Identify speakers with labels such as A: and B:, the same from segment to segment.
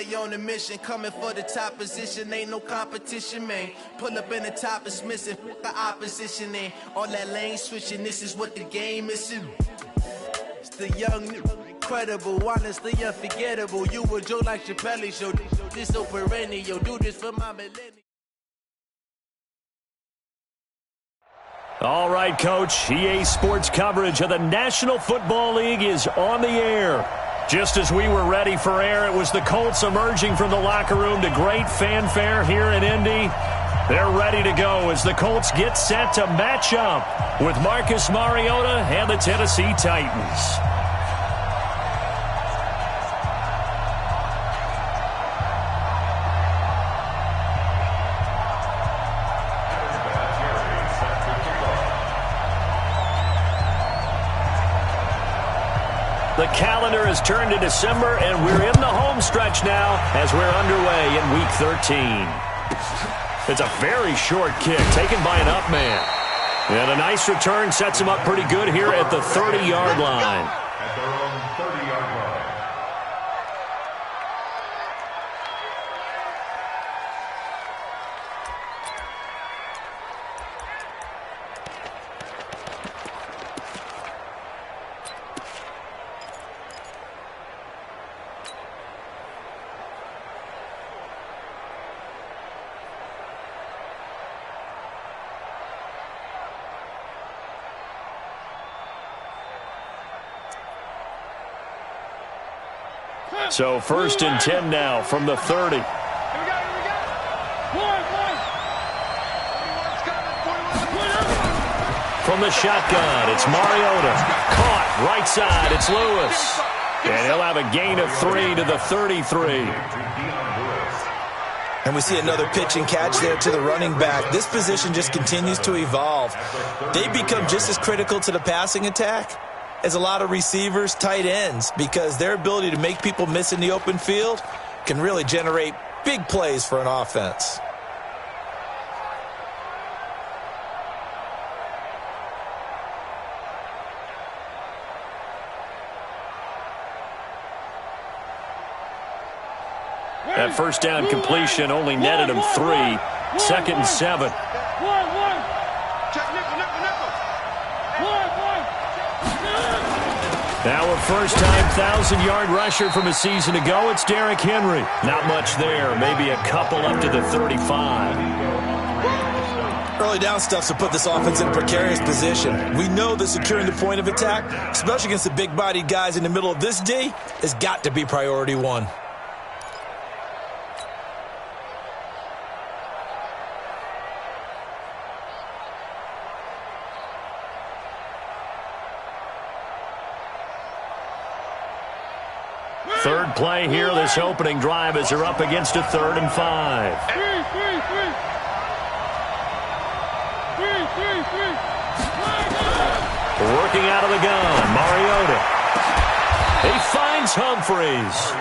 A: we on a mission, coming for the top position. Ain't no competition, man. Pull up in the top is missing, the opposition in. All that lane switching, this is what the game is. It's the young, incredible, honestly unforgettable. You a Joe like Chappelle show. This so perennial, do this for my millennial.
B: All right, Coach. EA Sports coverage of the National Football League is on the air. Just as we were ready for air, it was the Colts emerging from the locker room to great fanfare here in Indy. They're ready to go as the Colts get set to match up with Marcus Mariota and the Tennessee Titans. The calendar has turned to December, and we're in the home stretch now as we're underway in Week 13. It's a very short kick taken by an up man. And a nice return sets him up pretty good here at the 30-yard line.
C: At their own 30-yard line.
B: So 1st and 10 now from the 30. From the shotgun, it's Mariota. Caught, right side, it's Lewis. And he'll have a gain of 3 to the 33.
D: And we see another pitch and catch there to the running back. This position just continues to evolve. They become just as critical to the passing attack as a lot of receivers, tight ends, because their ability to make people miss in the open field can really generate big plays for an offense.
B: That first down completion only netted him 3. 2nd and 7. Now a first-time 1,000-yard rusher from a season ago, it's Derrick Henry. Not much there, maybe a couple up to the 35.
D: Early down stuff to put this offense in a precarious position. We know that securing the point of attack, especially against the big-bodied guys in the middle of this D, has got to be priority one.
B: Third play here, this opening drive as they're up against a 3rd and 5. Working out of the gun, Mariota. He finds Humphreys.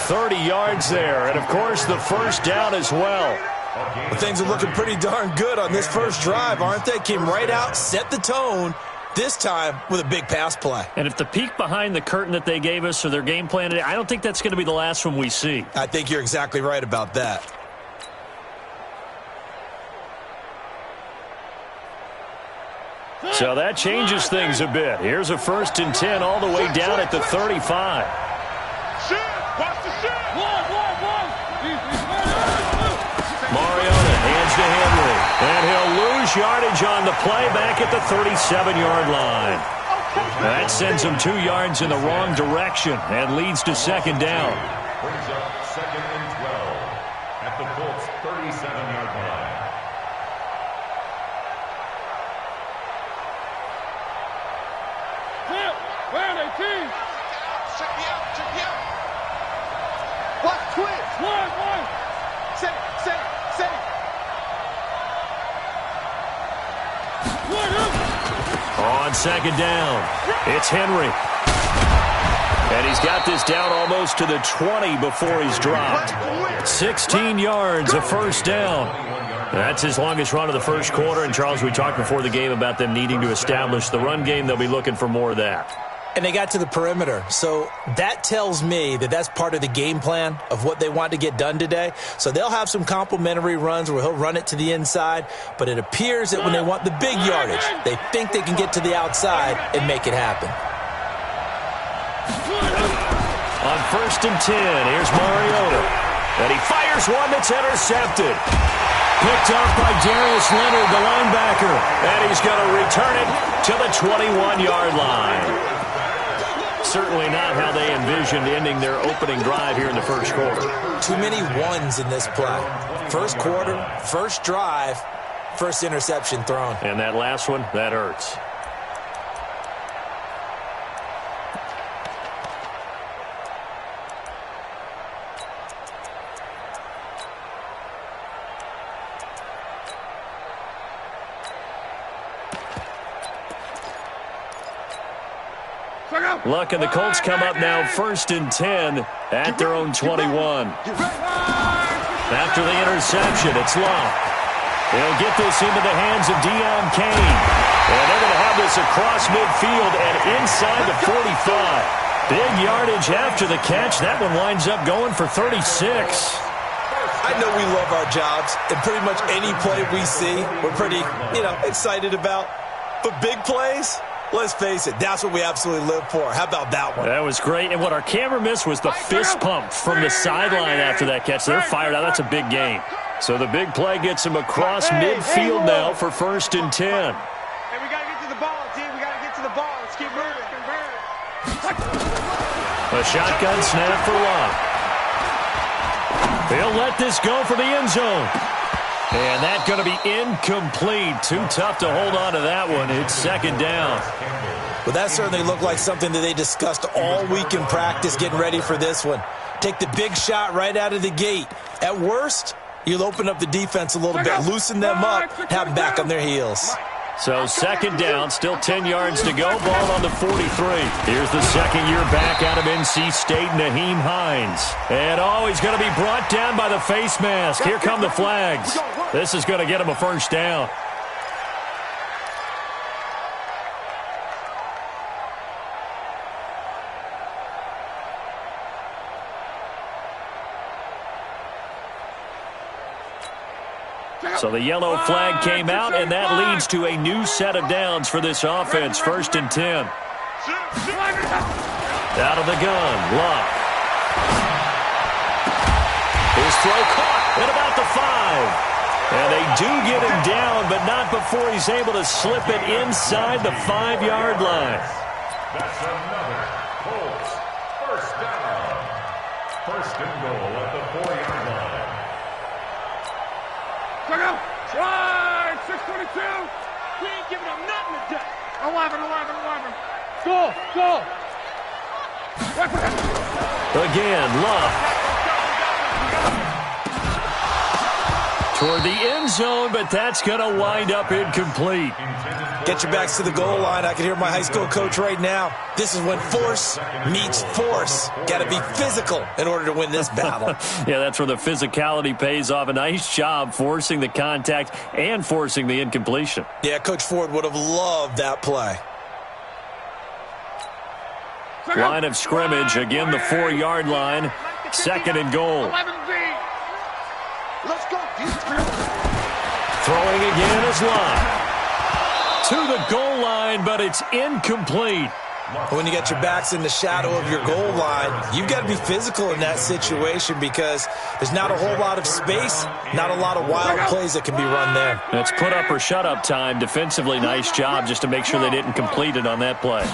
B: 30 yards there, and of course the first down as well.
D: Well, things are looking pretty darn good on this first drive, aren't they? Came right out, set the tone, this time with a big pass play.
B: And if the peek behind the curtain that they gave us or their game plan today, I don't think that's going to be the last one we see.
D: I think you're exactly right about that.
B: So that changes things a bit. Here's a 1st and 10 all the way down at the 35. Mariota hands to Henry. And he'll lose yardage on the play back at the 37-yard line. That sends him 2 yards in the wrong direction and leads to 2nd down.
C: Brings up 2nd and 12 at the Colts' 37-yard line.
E: Where are they, team? Check me out, check me out. What? Twitch. One. Say.
B: On 2nd down, it's Henry. And he's got this down almost to the 20 before he's dropped. 16 yards, a first down. That's his longest run of the first quarter. And, Charles, we talked before the game about them needing to establish the run game. They'll be looking for more of that.
D: And they got to the perimeter. So that tells me that that's part of the game plan of what they want to get done today. So they'll have some complementary runs where he'll run it to the inside. But it appears that when they want the big yardage, they think they can get to the outside and make it happen.
B: On 1st and 10, here's Mariota. And he fires one that's intercepted. Picked up by Darius Leonard, the linebacker. And he's going to return it to the 21-yard line. Certainly not how they envisioned ending their opening drive here in the first quarter.
D: Too many ones in this play. First quarter, first drive, first interception thrown.
B: And that last one, that hurts. Luck and the Colts come up now 1st and 10 at their own 21. After the interception, it's Luck. They'll get this into the hands of Deion Kane. And they're going to have this across midfield and inside the 45. Big yardage after the catch. That one winds up going for 36.
D: I know we love our jobs, and pretty much any play we see, we're pretty, excited about. But big plays, let's face it, that's what we absolutely live for. How about that one?
B: That was great. And what our camera missed was the fist pump from the sideline after that catch. They're fired out. That's a big game. So the big play gets him across midfield now for 1st and 10.
E: Hey, we got to get to the ball, team. We got to get to the ball. Let's keep moving.
B: A shotgun snap for Love. He'll let this go for the end zone. And that's going to be incomplete. Too tough to hold on to that one. It's 2nd down.
D: Well, that certainly looked like something that they discussed all week in practice getting ready for this one. Take the big shot right out of the gate. At worst, you'll open up the defense a little bit, loosen them up, have them back on their heels.
B: So 2nd down, still 10 yards to go, ball on the 43. Here's the second-year back out of NC State, Naheem Hines. And, he's going to be brought down by the face mask. Here come the flags. This is going to get him a 1st down. So the yellow flag came out, and that leads to a new set of downs for this offense. 1st and 10. Out of the gun, Luck. His throw caught at about the 5. And they do get him down, but not before he's able to slip it inside the 5-yard line.
C: That's another Colts 1st down. 1st and goal at the 4-yard line.
E: Check out. Right, 622. We ain't giving them nothing today. 11. Go.
B: Again, Luck. Toward the end zone, but that's going to wind up incomplete.
D: Get your backs to the goal line. I can hear my high school coach right now. This is when force meets force. Got to be physical in order to win this battle.
B: Yeah, that's where the physicality pays off. A nice job forcing the contact and forcing the incompletion.
D: Yeah, Coach Ford would have loved that play.
B: Line of scrimmage, again the 4-yard line. 2nd and goal.
E: 11B. Let's go.
B: Throwing again is Love. To the goal line, but it's incomplete.
D: When you get your backs in the shadow of your goal line, you've got to be physical in that situation because there's not a whole lot of space, not a lot of wild plays that can be run there.
B: It's put up or shut up time. Defensively, nice job just to make sure they didn't complete it on that play.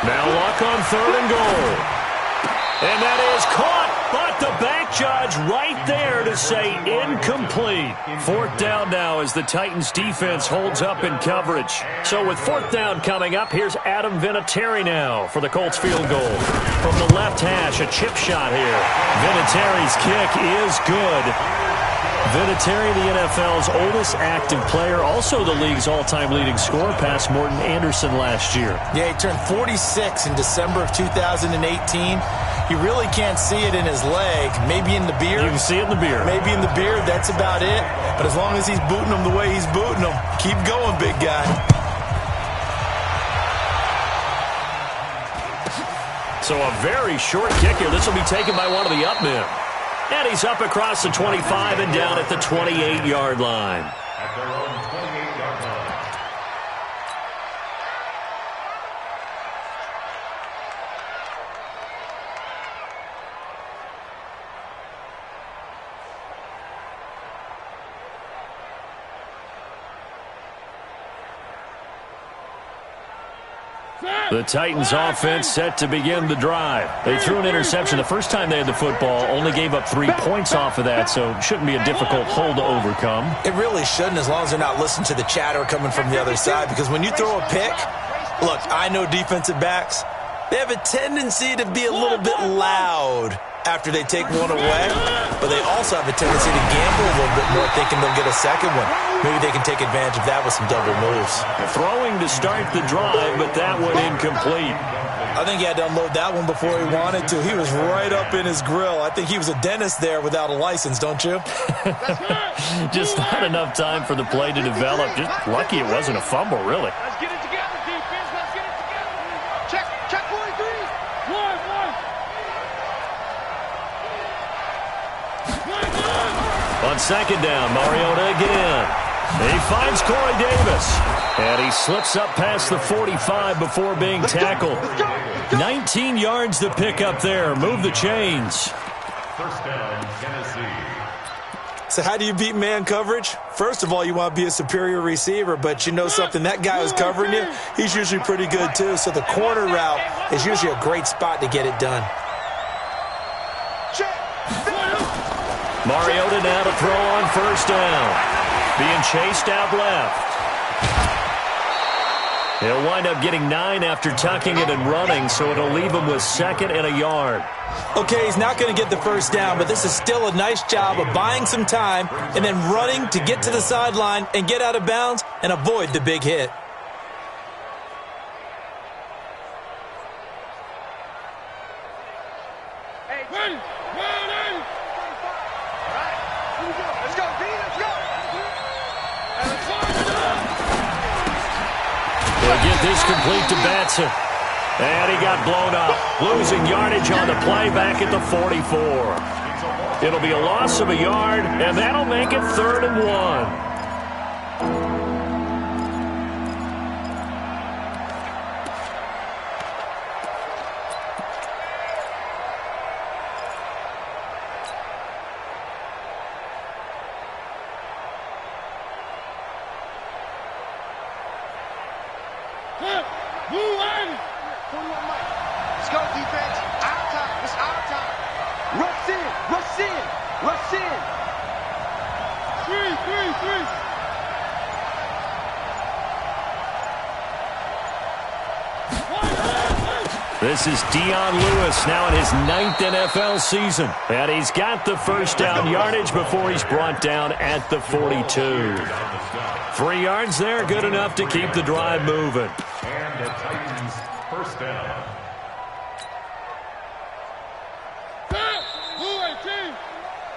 B: Now Luck on 3rd and goal. And that is caught, but the back judge right there to say incomplete. 4th down now as the Titans defense holds up in coverage. So with 4th down coming up, here's Adam Vinatieri now for the Colts field goal. From the left hash, a chip shot here. Vinatieri's kick is good. Vinatieri, the NFL's oldest active player, also the league's all-time leading scorer, past Morton Anderson last year.
D: Yeah, he turned 46 in December of 2018. You really can't see it in his leg. Maybe in the beard.
B: You can see it in the beard.
D: Maybe in the beard. That's about it. But as long as he's booting him the way he's booting him, keep going, big guy.
B: So a very short kick here. This will be taken by one of the up men. And he's up across the 25 and down at the 28-yard line.
C: At their own 28-yard line.
B: The Titans offense set to begin the drive. They threw an interception the first time they had the football, only gave up 3 points off of that, so it shouldn't be a difficult hole to overcome.
D: It really shouldn't, as long as they're not listening to the chatter coming from the other side, because when you throw a pick, look, I know defensive backs, they have a tendency to be a little bit loud after they take one away, but they also have a tendency to gamble a little bit more, thinking they'll get a second one. Maybe they can take advantage of that with some double moves.
B: Throwing to start the drive, but that one incomplete.
D: I think he had to unload that one before he wanted to. He was right up in his grill. I think he was a dentist there without a license, don't you?
B: Just not enough time for the play to develop. Just lucky it wasn't a fumble, really.
E: Let's get it together, defense. Let's get it together. Check 43.
B: On second down, Mariota again. He finds Corey Davis. And he slips up past the 45 before being tackled. 19 yards to pick up there. Move the chains.
C: First down, Tennessee.
D: So how do you beat man coverage? First of all, you want to be a superior receiver, but you know something, that guy who's covering you, he's usually pretty good too. So the corner route is usually a great spot to get it done.
B: Mariota now to throw on first down. Being chased out left. He'll wind up getting 9 after tucking it and running, so it'll leave him with 2nd and a yard.
D: Okay, he's not going to get the first down, but this is still a nice job of buying some time and then running to get to the sideline and get out of bounds and avoid the big hit.
B: They'll get this complete to Batson. And he got blown up. Losing yardage on the play back at the 44. It'll be a loss of a yard, and that'll make it 3rd and 1. This is Dion Lewis now in his 9th NFL season. And he's got the first down yardage before he's brought down at the 42. 3 yards there, good enough to keep the drive moving.
C: And the Titans first down.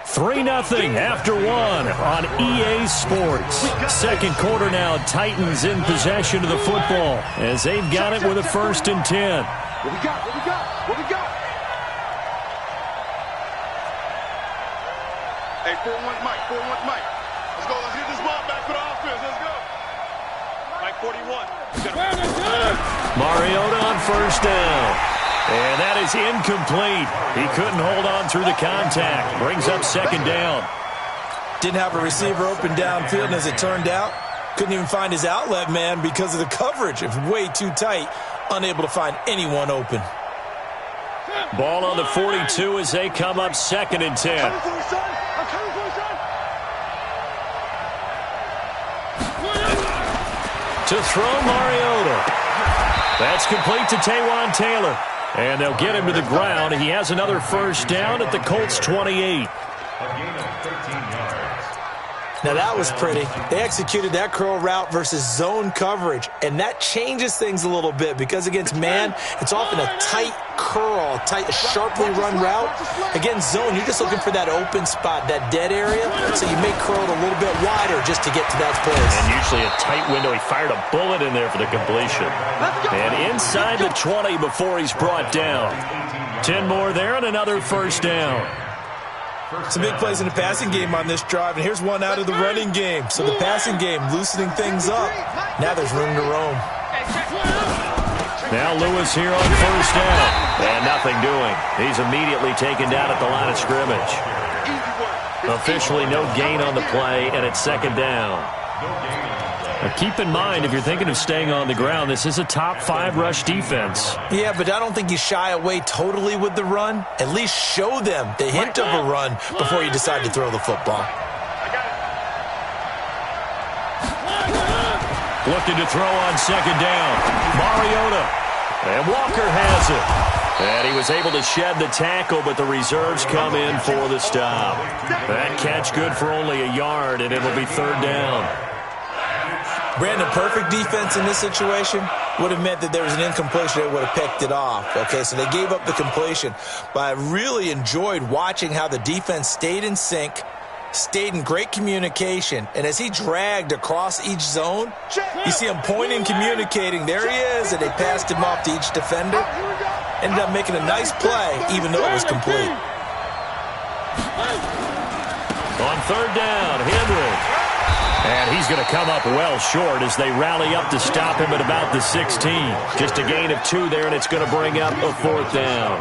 B: Three 0 after 1 on EA Sports. Second quarter now, Titans in possession of the football as they've got it with a 1st and 10.
E: What we got? Hey, 4-1 Mike. Let's go. Let's get this ball back for the offense. Let's go. Mike 41.
B: Mariota on first down. And that is incomplete. He couldn't hold on through the contact. Brings up 2nd down.
D: Didn't have a receiver open downfield, and as it turned out, couldn't even find his outlet man because of the coverage. It was way too tight. Unable to find anyone open.
B: Ball on the 42 as they come up 2nd and 10. To throw Mariota. That's complete to Taywan Taylor. And they'll get him to the ground. He has another first down at the Colts 28.
C: A gain of 13 yards.
D: Now that was pretty. They executed that curl route versus zone coverage, and that changes things a little bit because against man, it's often a tight curl, tight, sharply run route. Against zone, you're just looking for that open spot, that dead area, so you may curl it a little bit wider just to get to that place.
B: And usually a tight window. He fired a bullet in there for the completion. And inside the 20 before he's brought down. 10 more there and another first down.
D: Some big plays in the passing game on this drive, and here's one out of the running game. So the passing game loosening things up. Now there's room to roam.
B: Now Lewis here on first down. And nothing doing. He's immediately taken down at the line of scrimmage. Officially no gain on the play, and it's second down. Now keep in mind, if you're thinking of staying on the ground, this is a top 5 rush defense.
D: Yeah, but I don't think you shy away totally with the run. At least show them the hint of a run before you decide to throw the football.
B: Looking to throw on second down. Mariota. And Walker has it. And he was able to shed the tackle, but the reserves come in for the stop. That catch good for only a yard, and it'll be third down.
D: Brandon, perfect defense in this situation would have meant that there was an incompletion. They would have picked it off. Okay, so they gave up the completion. But I really enjoyed watching how the defense stayed in sync, stayed in great communication, and as he dragged across each zone, you see him pointing, communicating. There he is, and they passed him off to each defender. Ended up making a nice play, even though it was complete.
B: On third down, Henry. And he's going to come up well short as they rally up to stop him at about the 16. Just a gain of 2 there, and it's going to bring up a fourth down.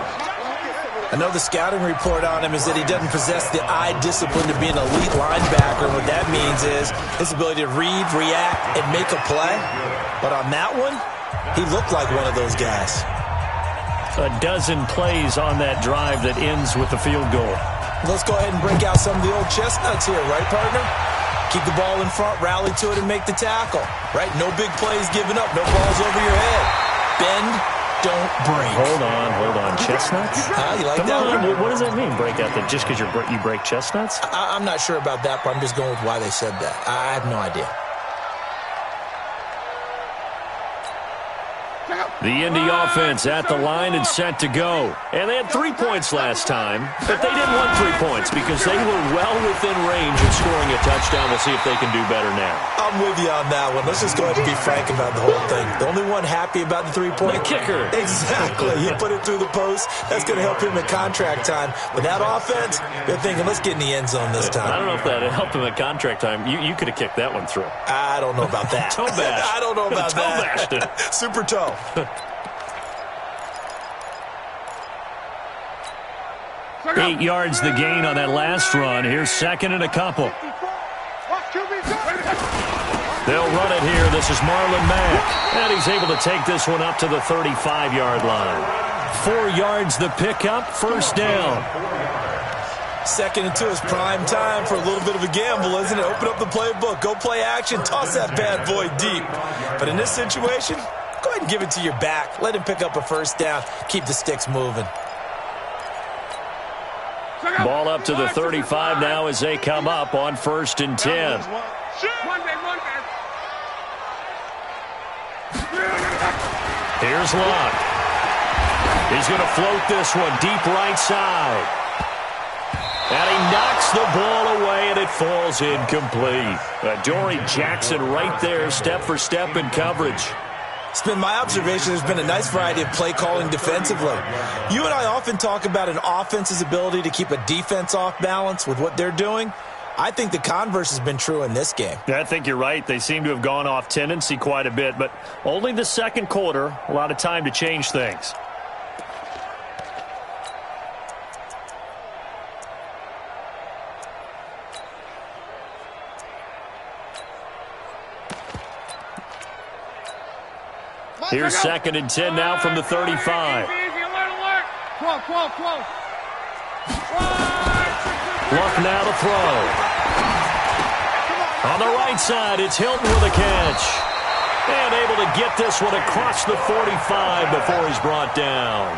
D: I know the scouting report on him is that he doesn't possess the eye discipline to be an elite linebacker. And what that means is his ability to read, react, and make a play. But on that one, he looked like one of those guys.
B: A dozen plays on that drive that ends with the field goal.
D: Let's go ahead and break out some of the old chestnuts here, right, partner? Keep the ball in front, rally to it, and make the tackle. Right? No big plays given up. No balls over your head. Bend, don't break.
B: Hold on. Chestnuts?
D: You like
B: Come
D: that
B: on.
D: one?
B: What does that mean, break out? That just because you break chestnuts?
D: I'm not sure about that, but I'm just going with why they said that. I have no idea.
B: The Indy offense at the line and set to go. And they had 3 points last time, but they didn't want 3 points because they were well within range of scoring a touchdown. We'll see if they can do better now.
D: I'm with you on that one. Let's just go ahead and be frank about the whole thing. The only one happy about the 3-point.
B: The kicker.
D: Exactly. He put it through the post. That's going to help him at contract time. But that offense, they're thinking, let's get in the end zone this time.
B: I don't know if that helped him at contract time. You could have kicked that one through.
D: I don't know about that.
B: Toe bash.
D: I don't know about
B: toe
D: that.
B: Bashed it.
D: Super toe.
B: 8 yards the gain on that last run. Here's second and a couple. They'll run it here. This is Marlon Mack. And he's able to take this one up to the 35-yard line. 4 yards the pickup, first down.
D: Second and 2 is prime time for a little bit of a gamble, isn't it? Open up the playbook, go play action, toss that bad boy deep. But in this situation, go ahead and give it to your back. Let him pick up a first down. Keep the sticks moving.
B: Ball up to the 35 now as they come up on first and 10. Here's Luck. He's going to float this one deep right side. And he knocks the ball away, and it falls incomplete. Dory Jackson right there, step for step in coverage.
D: It's been my observation there's been a nice variety of play calling defensively. You and I often talk about an offense's ability to keep a defense off balance with what they're doing. I think the converse has been true in this game.
B: I think you're right. They seem to have gone off tendency quite a bit, but only the second quarter, a lot of time to change things. Here's second and 10 now from the 35. Luck now to throw. On the right side, it's Hilton with a catch. And able to get this one across the 45 before he's brought down.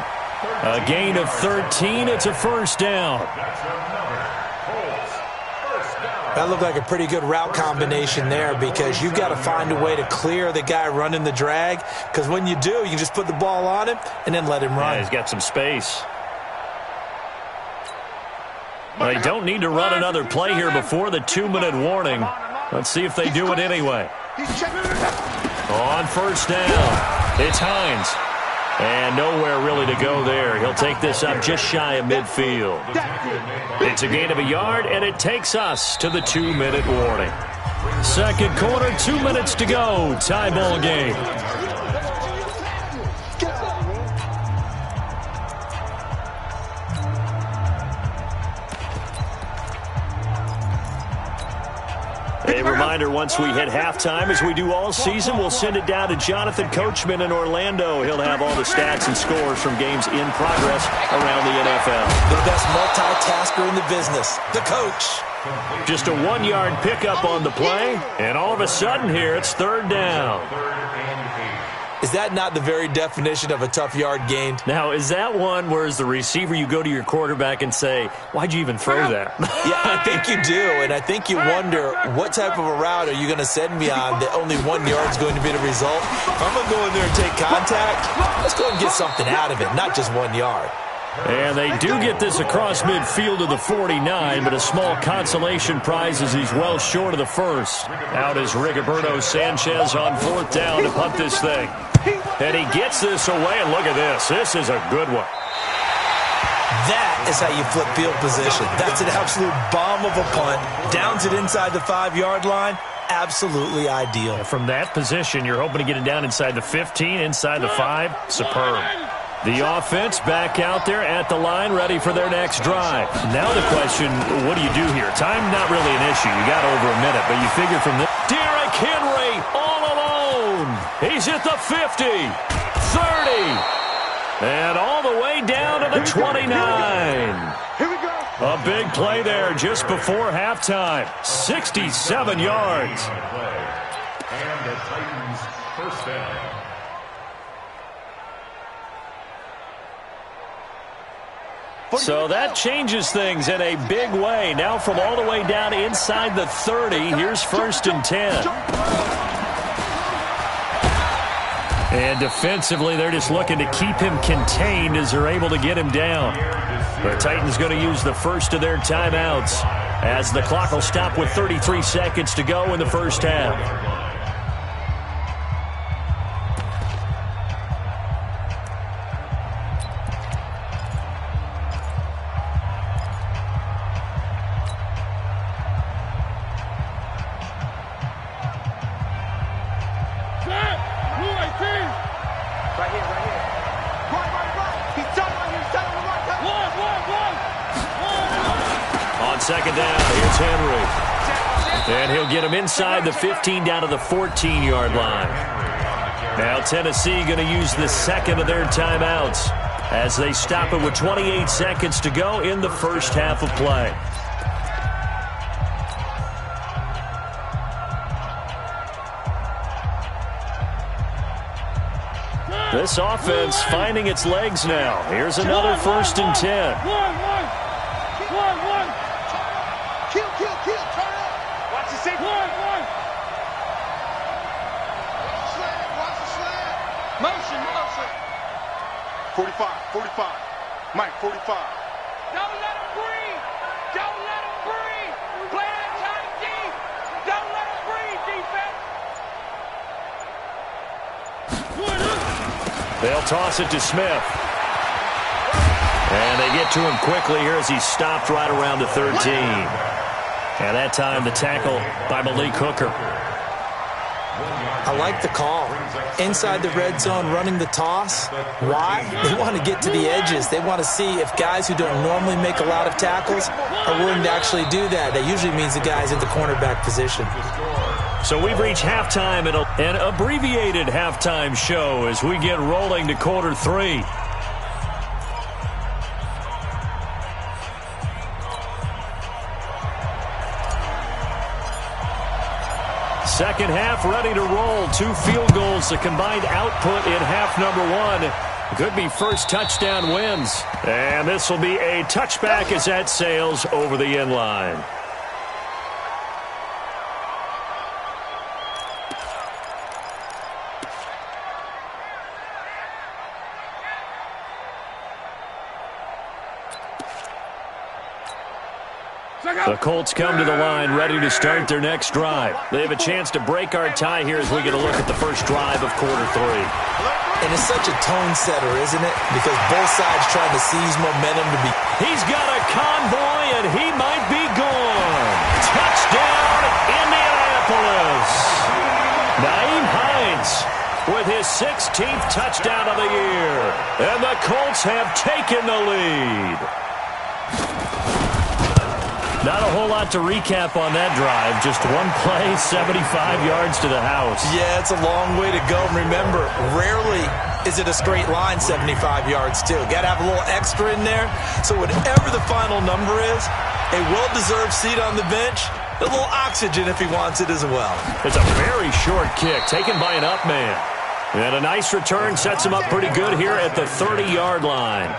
B: A gain of 13. It's a first down.
C: That's your number. Colts, first down.
D: That looked like a pretty good route combination there because you've got to find a way to clear the guy running the drag, because when you do, you can just put the ball on him and then let him run.
B: Yeah, he's got some space. They don't need to run another play here before the 2-minute warning. Let's see if they do it anyway. On first down, it's Hines. And nowhere really to go there. He'll take this up just shy of midfield. It's a gain of a yard, and it takes us to the 2-minute warning. Second quarter, 2 minutes to go. Tie ball game. A reminder, once we hit halftime, as we do all season, we'll send it down to Jonathan Coachman in Orlando. He'll have all the stats and scores from games in progress around the NFL.
D: The best multitasker in the business, the coach.
B: Just a 1-yard pickup on the play, and all of a sudden here, it's third down.
D: Is that not the very definition of a tough yard gained?
B: Now, is that one where as the receiver you go to your quarterback and say, why'd you even throw that?
D: Yeah, I think you do, and I think you wonder what type of a route are you going to send me on that only 1 yard is going to be the result? If I'm going to go in there and take contact, let's go and get something out of it, not just 1 yard.
B: And they do get this across midfield to the 49, but a small consolation prize as he's well short of the first. Out is Rigoberto Sanchez on fourth down to punt this thing. And he gets this away, and look at this. This is a good one.
D: That is how you flip field position. That's an absolute bomb of a punt. Downs it inside the 5-yard line. Absolutely ideal.
B: From that position, you're hoping to get it down inside the 15, inside the 5. Superb. The offense back out there at the line, ready for their next drive. Now the question, what do you do here? Time not really an issue. You got over a minute, but you figure from this. Derrick Henry all alone. He's at the 50, 30, and all the way down to the 29.
E: Here we go.
B: A big play there just before halftime. 67 yards.
C: And the Titans first down.
B: So that changes things in a big way. Now from all the way down inside the 30, here's first and 10. And defensively, they're just looking to keep him contained as they're able to get him down. The Titans going to use the first of their timeouts as the clock will stop with 33 seconds to go in the first half. Second down, here's Henry. And he'll get him inside the 15 down to the 14-yard line. Now Tennessee going to use the second of their timeouts as they stop it with 28 seconds to go in the first half of play. This offense finding its legs now. Here's another first and 10.
E: Mike, 45.
F: Don't let him breathe. Don't let him breathe. Play that tight deep. Don't let him breathe, defense.
B: They'll toss it to Smith. And they get to him quickly here as he's stopped right around the 13. And that time the tackle by Malik Hooker.
D: I like the call. Inside the red zone, running the toss. Why? They want to get to the edges. They want to see if guys who don't normally make a lot of tackles are willing to actually do that. That usually means the guy's in the cornerback position.
B: So we've reached halftime at an abbreviated halftime show as we get rolling to quarter 3. Second half ready to roll. 2 field goals, the combined output in half number 1. Could be first touchdown wins. And this will be a touchback as that sails over the end line. The Colts come to the line ready to start their next drive. They have a chance to break our tie here as we get a look at the first drive of quarter 3.
D: And it's such a tone setter, isn't it? Because both sides trying to seize momentum to be...
B: He's got a convoy, and he might be gone. Touchdown, Indianapolis. Nyheim Hines with his 16th touchdown of the year. And the Colts have taken the lead. Not a whole lot to recap on that drive. Just one play, 75 yards to the house.
D: Yeah, it's a long way to go. Remember, rarely is it a straight line 75 yards, too. Got to have a little extra in there. So whatever the final number is, a well-deserved seat on the bench, a little oxygen if he wants it as well.
B: It's a very short kick taken by an up man. And a nice return sets him up pretty good here at the 30-yard line.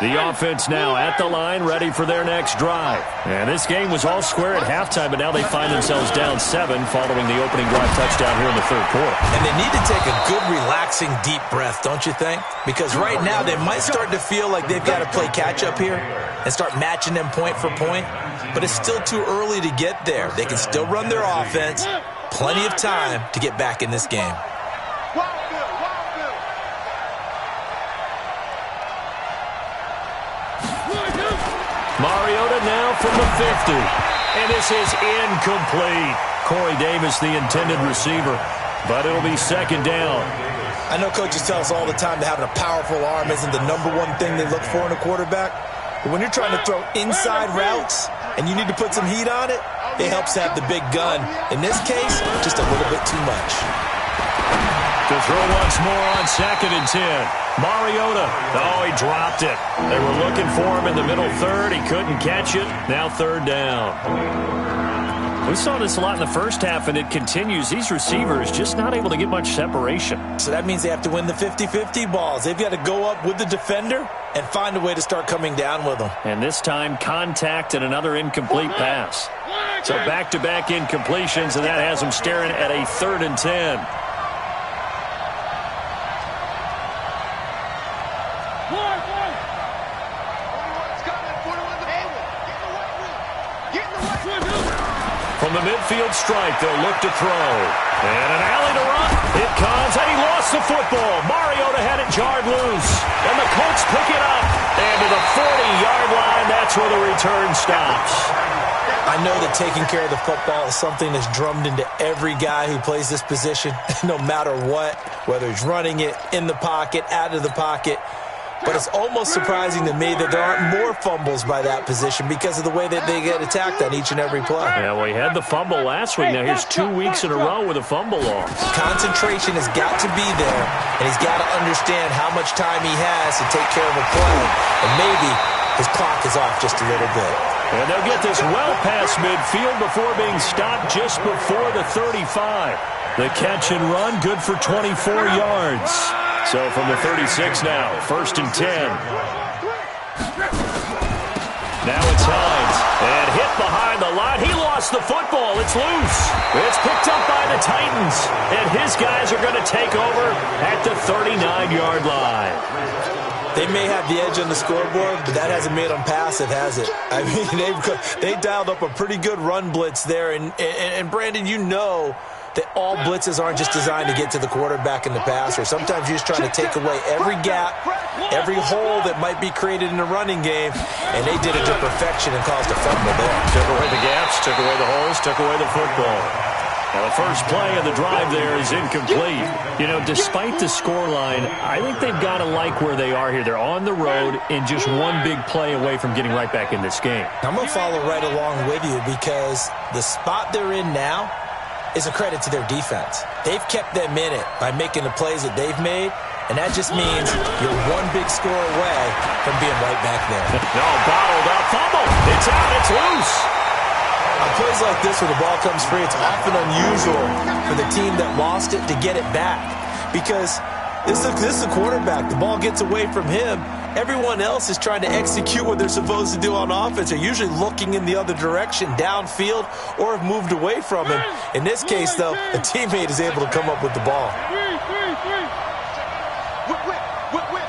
B: The offense now at the line, ready for their next drive. And this game was all square at halftime, but now they find themselves down 7 following the opening drive touchdown here in the third quarter.
D: And they need to take a good, relaxing, deep breath, don't you think? Because right now they might start to feel like they've got to play catch-up here and start matching them point for point. But it's still too early to get there. They can still run their offense. Plenty of time to get back in this game.
B: Mariota now from the 50. And this is incomplete. Corey Davis, the intended receiver. But it'll be second down.
D: I know coaches tell us all the time that having a powerful arm isn't the #1 thing they look for in a quarterback. But when you're trying to throw inside routes and you need to put some heat on it, it helps to have the big gun. In this case, just a little bit too much.
B: To throw once more on 2nd and 10. Mariota. Oh, he dropped it. They were looking for him in the middle third. He couldn't catch it. Now 3rd down. We saw this a lot in the first half, and it continues. These receivers just not able to get much separation.
D: So that means they have to win the 50-50 balls. They've got to go up with the defender and find a way to start coming down with them.
B: And this time, contact and another incomplete pass. So back-to-back incompletions, and that has them staring at a 3rd and 10. From the midfield stripe, they'll look to throw. And an alley to run. It comes, and he lost the football. Mariota had it jarred loose. And the Colts pick it up. And to the 40-yard line, that's where the return stops.
D: I know that taking care of the football is something that's drummed into every guy who plays this position, no matter what, whether he's running it, in the pocket, out of the pocket. But it's almost surprising to me that there aren't more fumbles by that position because of the way that they get attacked on each and every play.
B: Yeah, well, he had the fumble last week. Now here's 2 weeks in a row with a fumble loss.
D: Concentration has got to be there, and he's got to understand how much time he has to take care of a play. And maybe his clock is off just a little bit.
B: And they'll get this well past midfield before being stopped just before the 35. The catch and run, good for 24 yards. So from the 36 now, 1st and 10. Now it's Hines. And hit behind the line. He lost the football. It's loose. It's picked up by the Titans. And his guys are going to take over at the 39-yard line.
D: They may have the edge on the scoreboard, but that hasn't made them passive, has it? I mean, they dialed up a pretty good run blitz there. And Brandon, you know that all blitzes aren't just designed to get to the quarterback and the passer. Sometimes you're just trying to take away every gap, every hole that might be created in the running game, and they did it to perfection and caused a fumble there.
B: Took away the gaps, took away the holes, took away the football. Now the first play of the drive there is incomplete. You know, despite the scoreline, I think they've got to like where they are here. They're on the road and just one big play away from getting right back in this game.
D: I'm going to follow right along with you because the spot they're in now is a credit to their defense. They've kept them in it by making the plays that they've made, and that just means you're one big score away from being right back there.
B: No, bottled up, fumble. It's out, it's loose.
D: On plays like this where the ball comes free, it's often unusual for the team that lost it to get it back because this is a quarterback. The ball gets away from him. Everyone else is trying to execute what they're supposed to do on offense. They're usually looking in the other direction, downfield, or have moved away from him. In this case, though, a teammate is able to come up with the ball.
E: Whip, whip, whip, whip.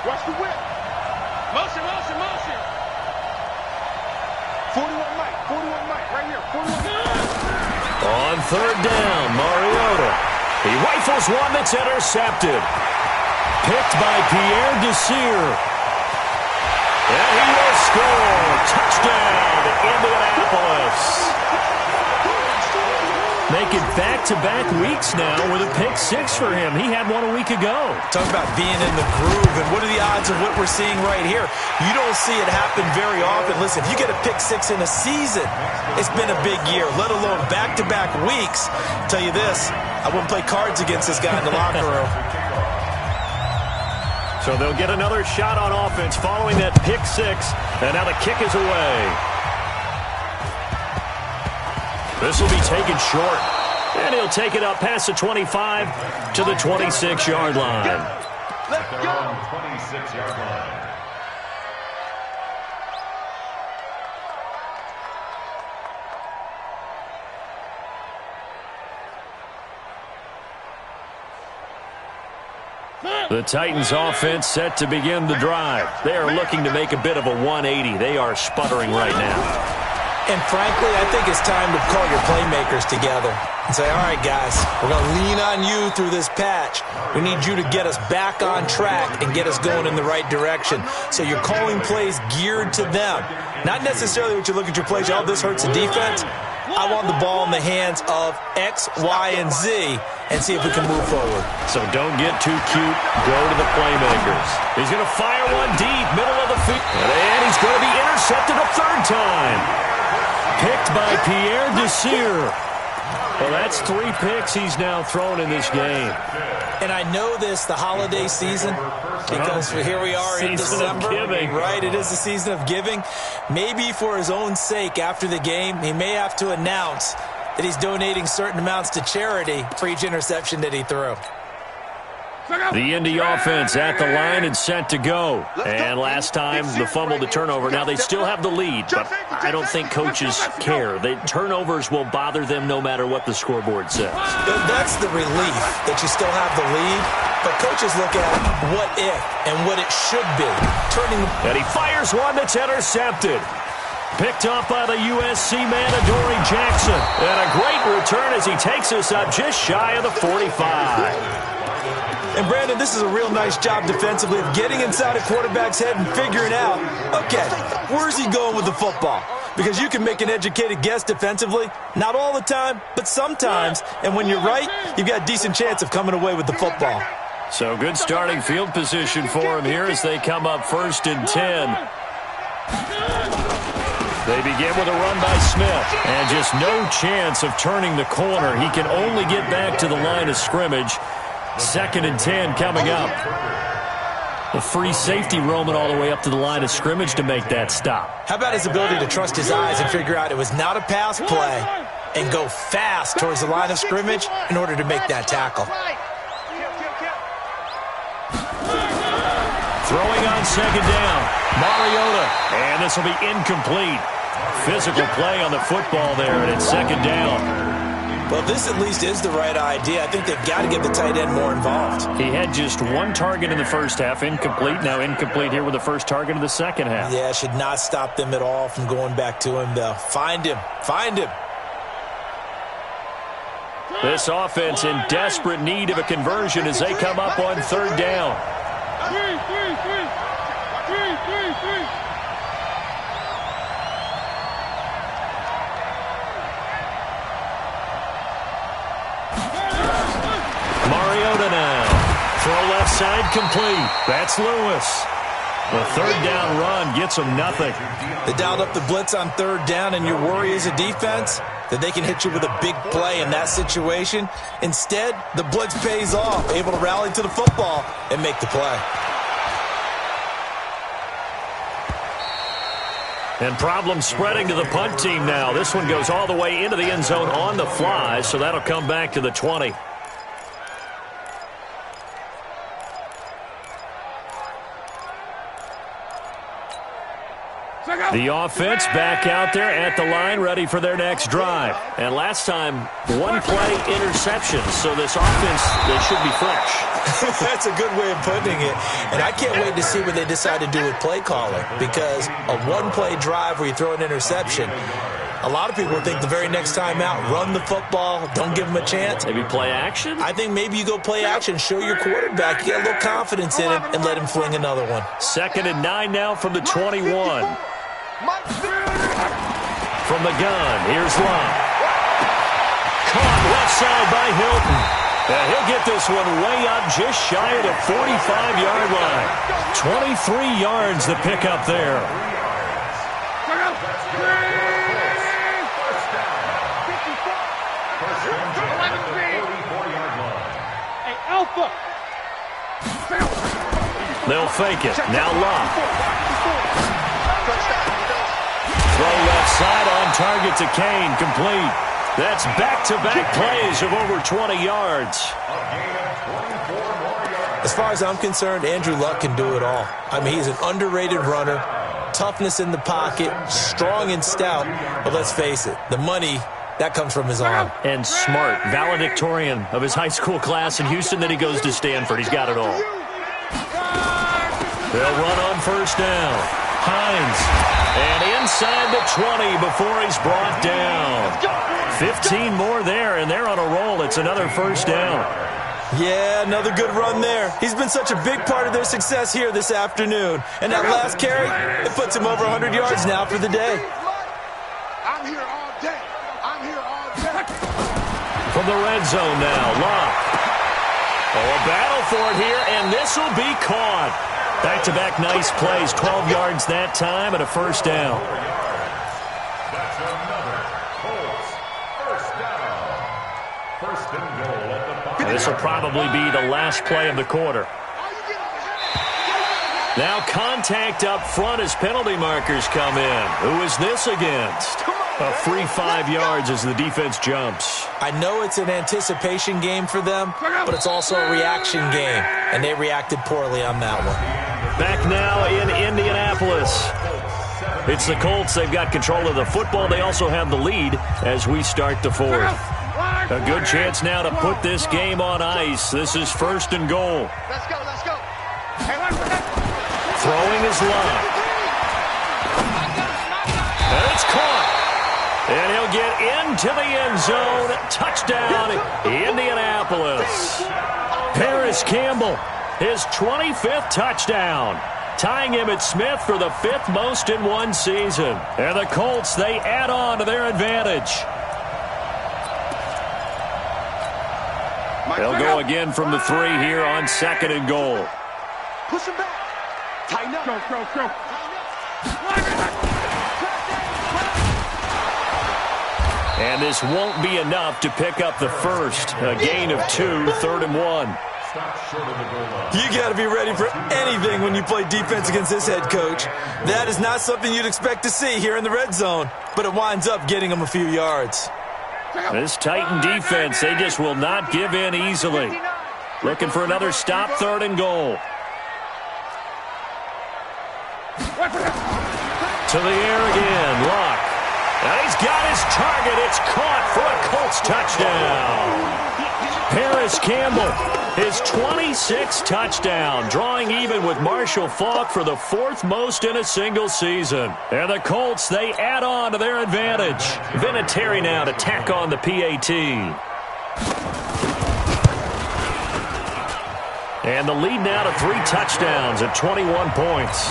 E: Watch the whip.
F: Motion, motion, motion.
E: 41 Mike, right here. 41.
B: On third down, Mariota. He rifles one that's intercepted. Picked by Pierre Desir. And he will score. Touchdown, Indianapolis. Making back-to-back weeks now with a pick six for him. He had one a week ago.
D: Talk about being in the groove, and what are the odds of what we're seeing right here? You don't see it happen very often. Listen, if you get a pick six in a season, it's been a big year, let alone back-to-back weeks. I'll tell you this, I wouldn't play cards against this guy in the locker room.
B: So they'll get another shot on offense following that pick six, and now the kick is away. This will be taken short, and he'll take it up past the 25 to the 26-yard line.
C: Let's go. 26-yard line.
B: The Titans offense set to begin the drive. They are looking to make a bit of a 180. They are sputtering right now.
D: And frankly, I think it's time to call your playmakers together and say, all right, guys, we're going to lean on you through this patch. We need you to get us back on track and get us going in the right direction. So you're calling plays geared to them. Not necessarily what you look at your plays, oh, this hurts the defense. I want the ball in the hands of X, Y, and Z and see if we can move forward.
B: So don't get too cute. Go to the playmakers. He's going to fire one deep, middle of the field. And he's going to be intercepted a third time. Picked by Pierre Desir. Well, that's 3 picks he's now thrown in this game.
D: And I know this, the holiday season, because here we are in December. Right, it is the season of giving. Maybe for his own sake after the game, he may have to announce that he's donating certain amounts to charity for each interception that he threw.
B: The Indy offense at the line and set to go. And last time, the fumble, the turnover. Now, they still have the lead, but I don't think coaches care. The turnovers will bother them no matter what the scoreboard says.
D: That's the relief that you still have the lead, but coaches look at what if and what it should be.
B: And he fires one that's intercepted. Picked up by the USC man, Adoree Jackson. And a great return as he takes us up just shy of the 45.
D: And, Brandon, this is a real nice job defensively of getting inside a quarterback's head and figuring out, okay, where's he going with the football? Because you can make an educated guess defensively, not all the time, but sometimes. And when you're right, you've got a decent chance of coming away with the football.
B: So good starting field position for him here as they come up 1st and 10. They begin with a run by Smith. And just no chance of turning the corner. He can only get back to the line of scrimmage. 2nd and 10 coming up. The free safety roaming all the way up to the line of scrimmage to make that stop.
D: How about his ability to trust his eyes and figure out it was not a pass play and go fast towards the line of scrimmage in order to make that tackle.
B: Throwing on 2nd down. Mariota. And this will be incomplete. Physical play on the football there, and it's 2nd down.
D: Well, this at least is the right idea. I think they've got to get the tight end more involved.
B: He had just 1 target in the first half, incomplete. Now incomplete here with the first target of the second half.
D: Yeah, should not stop them at all from going back to him, though. Find him. Find him.
B: This offense in desperate need of a conversion as they come up on 3rd down. Mariota now. Throw left side complete. That's Lewis. The 3rd down run gets them nothing.
D: They dialed up the blitz on 3rd down, and your worry as a defense that they can hit you with a big play in that situation. Instead, the blitz pays off, able to rally to the football and make the play.
B: And problems spreading to the punt team now. This one goes all the way into the end zone on the fly, so that'll come back to the 20. The offense back out there at the line, ready for their next drive. And last time, one-play interception. So this offense, they should be fresh.
D: That's a good way of putting it. And I can't wait to see what they decide to do with play calling. Because a one-play drive where you throw an interception, a lot of people will think the very next time out, run the football, don't give them a chance.
B: Maybe play action?
D: I think maybe you go play action, show your quarterback, you get a little confidence in him, and let him fling another one.
B: 2nd and 9 now from the 21. From the gun, here's Love. Caught left side by Hilton. He'll get this one way up, just shy of the 45-yard line. 23 yards to pick up there. They'll fake it. Now Love. Throw left side on target to Kane. Complete. That's back-to-back plays of over 20 yards.
D: As far as I'm concerned, Andrew Luck can do it all. I mean, he's an underrated runner, toughness in the pocket, strong and stout. But let's face it, the money, that comes from his arm.
B: And smart, valedictorian of his high school class in Houston. Then he goes to Stanford. He's got it all. They'll run on first down. Hines. And inside the 20 before he's brought down. 15 more there, and they're on a roll. It's another first down.
D: Yeah, another good run there. He's been such a big part of their success here this afternoon. And that last carry, it puts him over 100 yards now for the day.
E: I'm here all day. I'm here all day.
B: From the red zone now, Love. Oh, a battle for it here, and this will be caught. Back-to-back nice plays, 12 yards that time and a first down.
C: That's another Colts first down. First and goal at the 5.
B: This will probably be the last play of the quarter. Now contact up front as penalty markers come in. Who is this against? A free 5 yards as the defense jumps.
D: I know it's an anticipation game for them, but it's also a reaction game, and they reacted poorly on that one.
B: Back now in Indianapolis. It's the Colts. They've got control of the football. They also have the lead as we start the fourth. A good chance now to put this game on ice. This is first and goal.
E: Let's go, let's go.
B: Throwing is Love. And it's caught. And he'll get into the end zone. Touchdown, Indianapolis. Paris Campbell, his 25th touchdown. Tying him at Smith for the 5th most in one season. And the Colts, they add on to their advantage. They'll go again from the 3 here on 2nd and goal.
E: Push him back. Tighten up. Go.
B: And this won't be enough to pick up the first. A gain of 2, 3rd and 1.
D: You got to be ready for anything when you play defense against this head coach. That is not something you'd expect to see here in the red zone, but it winds up getting them a few yards.
B: This Titan defense, they just will not give in easily. Looking for another stop, 3rd and goal. To the air again, Locke. And he's got his target. It's caught for a Colts touchdown. Paris Campbell, his 26th touchdown, drawing even with Marshall Faulk for the 4th most in a single season. And the Colts, they add on to their advantage. Vinatieri now to tack on the PAT. And the lead now to 3 touchdowns at 21 points.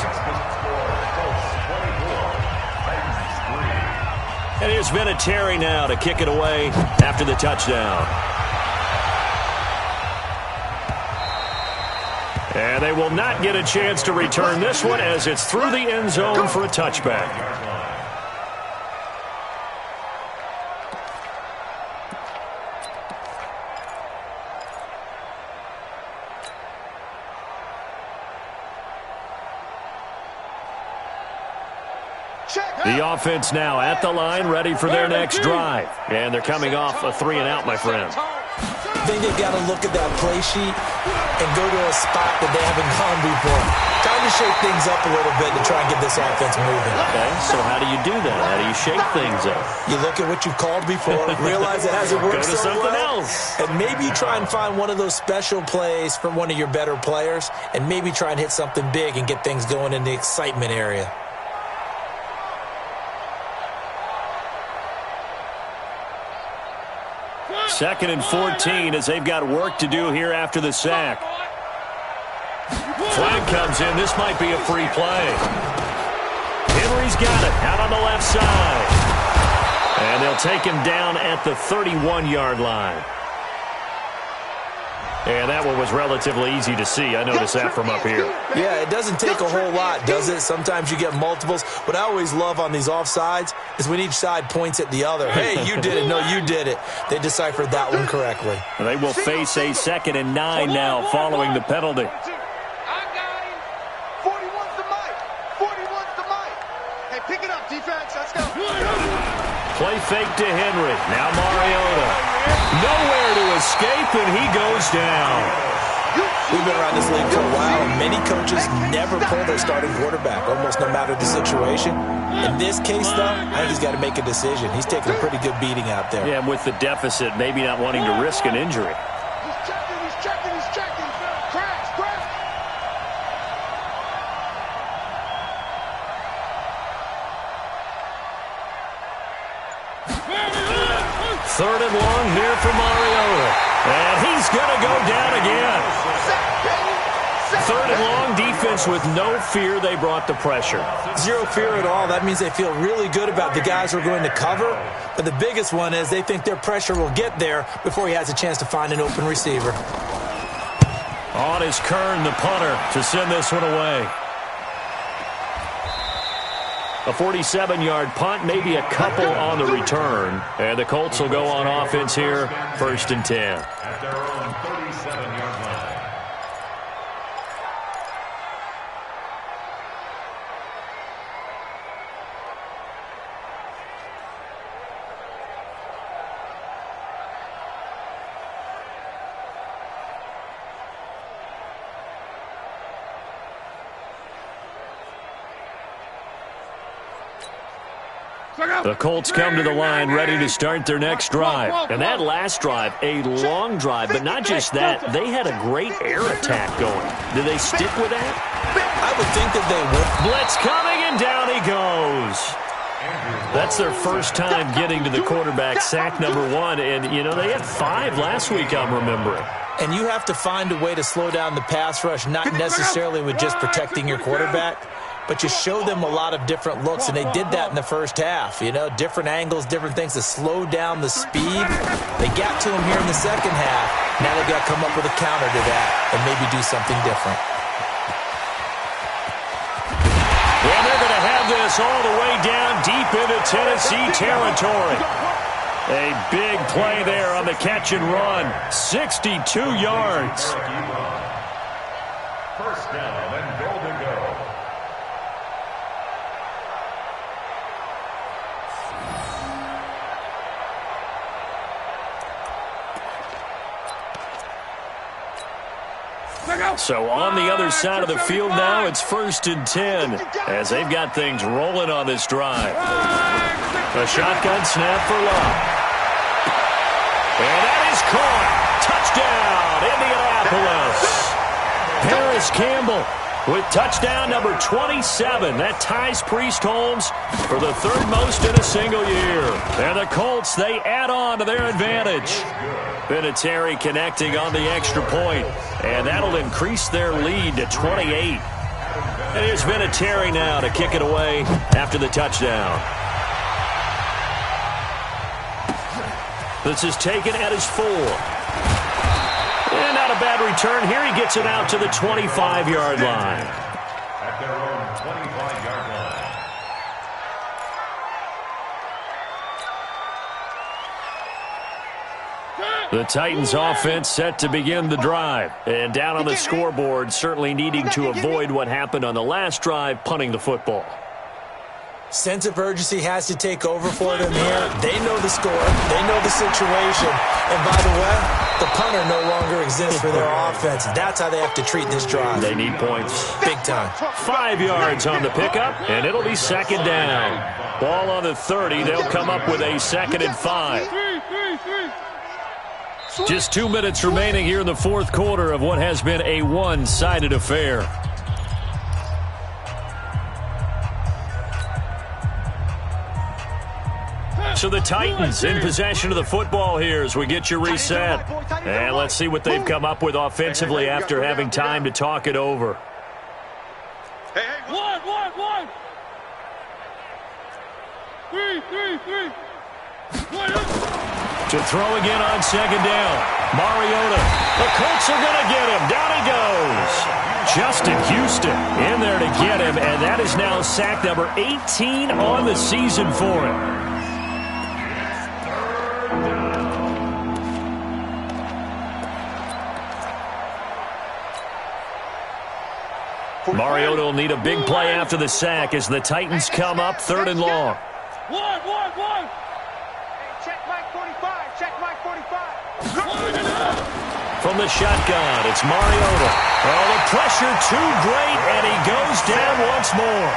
B: And here's Vinatieri now to kick it away after the touchdown. And they will not get a chance to return this one as it's through the end zone for a touchback. The offense now at the line, ready for their next drive. And they're coming off a 3 and out, my friend.
D: I think they've got to look at that play sheet and go to a spot that they haven't gone before. Time to shake things up a little bit to try and get this offense moving.
B: Okay, so how do you do that? How do you shake things up?
D: You look at what you've called before, realize it hasn't worked
B: Go to
D: so
B: something
D: well,
B: else.
D: and maybe try and find one of those special plays from one of your better players, and maybe try and hit something big and get things going in the excitement area.
B: Second and 14 as they've got work to do here after the sack. Flag comes in. This might be a free play. Henry's got it out on the left side. And they'll take him down at the 31-yard line. And that one was relatively easy to see. I noticed that from up here.
D: Yeah, it doesn't take a whole lot, does it? Sometimes you get multiples. What I always love on these offsides is when each side points at the other. Hey, you did it. No, you did it. They deciphered that one correctly.
B: And they will face a 2nd and 9 now following the penalty.
F: I got him. 41's the mic. 41's the mic. Hey, pick it up, defense. Let's go.
B: Play fake to Henry. Now Mariota. Nowhere to escape, and he goes down.
D: We've been around this league for a while, and many coaches never pull their starting quarterback, almost no matter the situation. In this case, though, I think he's got to make a decision. He's taking a pretty good beating out there.
B: Yeah, with the deficit, maybe not wanting to risk an injury.
F: He's checking, he's checking, he's checking. Crash, crash.
B: Third and long here for Mariota. And he's going to go down again. Third and long, defense with no fear. They brought the pressure.
D: Zero fear at all. That means they feel really good about the guys who are going to cover. But the biggest one is they think their pressure will get there before he has a chance to find an open receiver.
B: On is Kern, the punter, to send this one away. A 47-yard punt, maybe a couple on the return. And the Colts will go on offense here, 1st and 10.
C: At their own 37-yard line.
B: The Colts come to the line ready to start their next drive. And that last drive, a long drive, but not just that. They had a great air attack going. Did they stick with that?
D: I would think that they would.
B: Blitz coming, and down he goes. That's their first time getting to the quarterback, sack number 1. And, you know, they had 5 last week, I'm remembering.
D: And you have to find a way to slow down the pass rush, not necessarily with just protecting your quarterback, but you show them a lot of different looks, and they did that in the first half. You know, different angles, different things to slow down the speed. They got to him here in the second half. Now they've got to come up with a counter to that and maybe do something different.
B: Well, they're going to have this all the way down deep into Tennessee territory. A big play there on the catch and run. 62 yards.
C: First down and goal to go.
B: So on the other side of the field now, it's 1st and 10 as they've got things rolling on this drive. A shotgun snap for Love. And that is caught. Touchdown, Indianapolis. Harris Campbell with touchdown number 27. That ties Priest Holmes for the 3rd most in a single year. And the Colts, they add on to their advantage. Vinatieri connecting on the extra point, and that'll increase their lead to 28. And here's Vinatieri now to kick it away after the touchdown. This is taken at his 4. And not a bad return. Here he gets it out to the 25-yard line.
C: At their own 25-yard line.
B: The Titans offense set to begin the drive. And down on the scoreboard, certainly needing to avoid what happened on the last drive, punting the football.
D: Sense of urgency has to take over for them here. They know the score. They know the situation. And by the way, the punter no longer exists for their offense. That's how they have to treat this drive.
B: They need points.
D: Big time.
B: 5 yards on the pickup, and it'll be second down. Ball on the 30. They'll come up with a 2nd and 5. Just 2 minutes remaining here in the fourth quarter of what has been a one-sided affair. So the Titans in possession of the football here as we get you reset. And let's see what they've come up with offensively after having time to talk it over.
E: Hey, one. 3.
B: To throw again on second down. Mariota. The Colts are going to get him. Down he goes. Justin Houston in there to get him, and that is now sack number 18 on the season for him. Mariota will need a big play after the sack as the Titans come up 3rd and long.
F: One. Check Mike 45. Check Mike 45.
B: From the shotgun, it's Mariota. Oh, the pressure too great, and he goes down once more.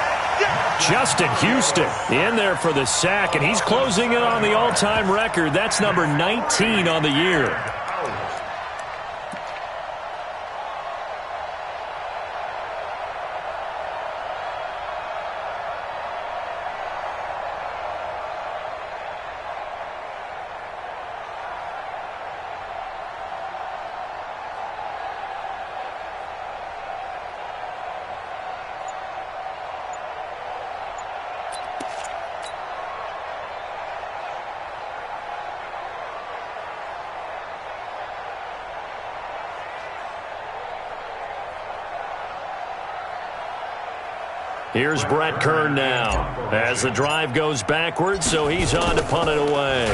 B: Justin Houston in there for the sack, and he's closing in on the all-time record. That's number 19 on the year. Here's Brett Kern now as the drive goes backwards, so he's on to punt it away.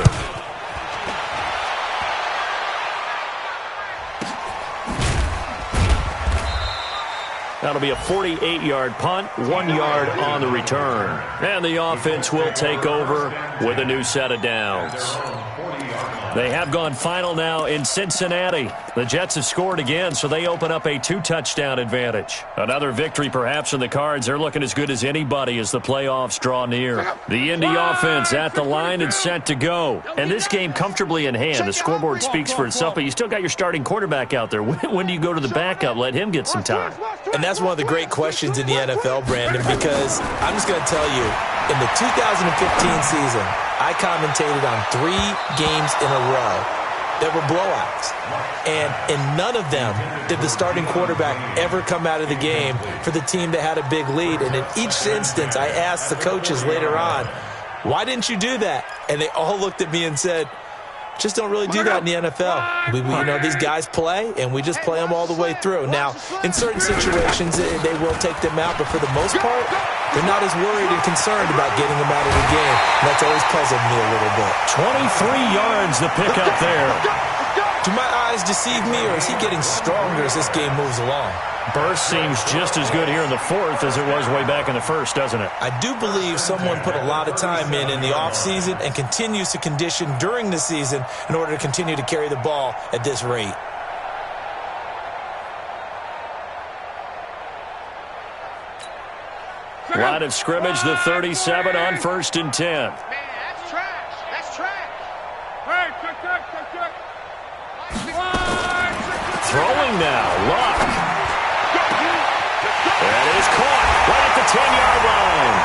B: That'll be a 48-yard punt, 1 yard on the return. And the offense will take over with a new set of downs. They have gone final now in Cincinnati. The Jets have scored again, so they open up a 2-touchdown advantage. Another victory perhaps in the cards. They're looking as good as anybody as the playoffs draw near. The Indy offense at the line and set to go. And this game comfortably in hand. The scoreboard speaks for itself, but you still got your starting quarterback out there. When do you go to the backup? Let him get some time.
D: And that's one of the great questions in the NFL, Brandon, because I'm just going to tell you, in the 2015 season, I commentated on 3 games in a row that were blowouts. And in none of them did the starting quarterback ever come out of the game for the team that had a big lead. And in each instance, I asked the coaches later on, why didn't you do that? And they all looked at me and said, just don't really do that in the NFL. You know, these guys play, and we just play them all the way through. Now, in certain situations, they will take them out, but for the most part, they're not as worried and concerned about getting them out of the game. And that's always puzzled me a little bit.
B: 23 yards the pickup there.
D: Do my eyes deceive me, or is he getting stronger as this game moves along?
B: Burst seems just as good here in the fourth as it was way back in the first, doesn't it?
D: I do believe someone put a lot of time in the offseason and continues to condition during the season in order to continue to carry the ball at this rate.
B: Line of scrimmage, the 37 on 1st and 10.
F: Man, that's trash. That's trash. Hey, check.
B: Throwing now, Luck. That is caught right at the 10-yard line.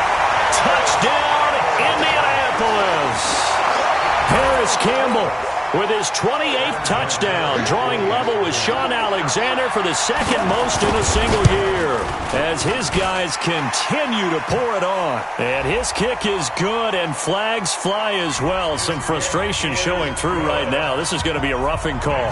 B: Touchdown, Indianapolis. Paris Campbell with his 28th touchdown, drawing level with Sean Alexander for the second most in a single year, as his guys continue to pour it on. And his kick is good, and flags fly as well. Some frustration showing through right now. This is going to be a roughing call.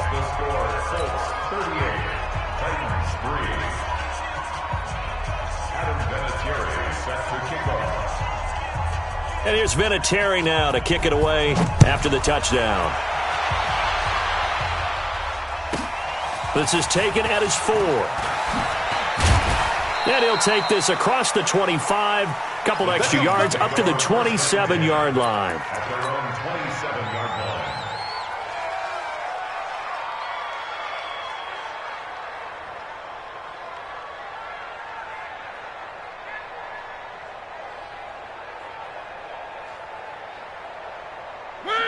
B: And here's Vinatieri now to kick it away after the touchdown. This is taken at his 4. And he'll take this across the 25, couple extra yards up to the 27-yard line.
C: At their own 27-yard line.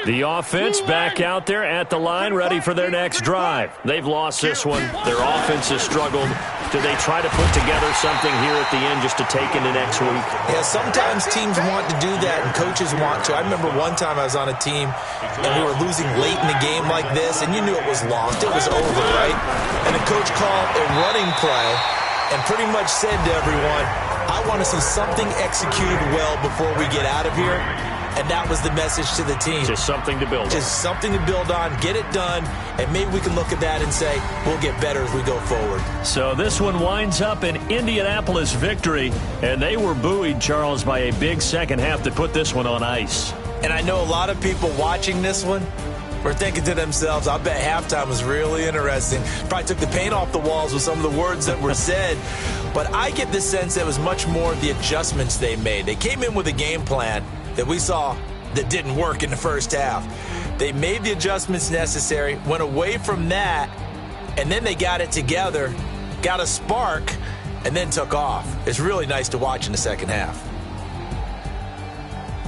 B: The offense back out there at the line, ready for their next drive. They've lost this one. Their offense has struggled. Do they try to put together something here at the end just to take into next week?
D: Yeah, sometimes teams want to do that and coaches want to. I remember one time I was on a team and we were losing late in the game like this, and you knew it was lost. It was over, right? And the coach called a running play and pretty much said to everyone, I want to see something executed well before we get out of here. And that was the message to the team.
B: Just something to build on.
D: Just something to build on, get it done, and maybe we can look at that and say, we'll get better as we go forward.
B: So this one winds up an Indianapolis victory, and they were buoyed, Charles, by a big second half that put this one on ice.
D: And I know a lot of people watching this one were thinking to themselves, I bet halftime was really interesting. Probably took the paint off the walls with some of the words that were said. But I get the sense that it was much more the adjustments they made. They came in with a game plan that we saw that didn't work in the first half. They made the adjustments necessary, went away from that, and then they got it together, got a spark, and then took off. It's really nice to watch in the second half.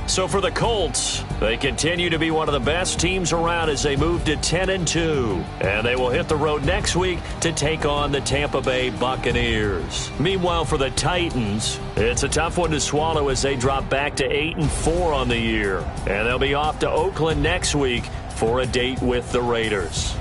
B: So for the Colts, they continue to be one of the best teams around as they move to 10-2. And they will hit the road next week to take on the Tampa Bay Buccaneers. Meanwhile, for the Titans, it's a tough one to swallow as they drop back to 8-4 on the year. And they'll be off to Oakland next week for a date with the Raiders.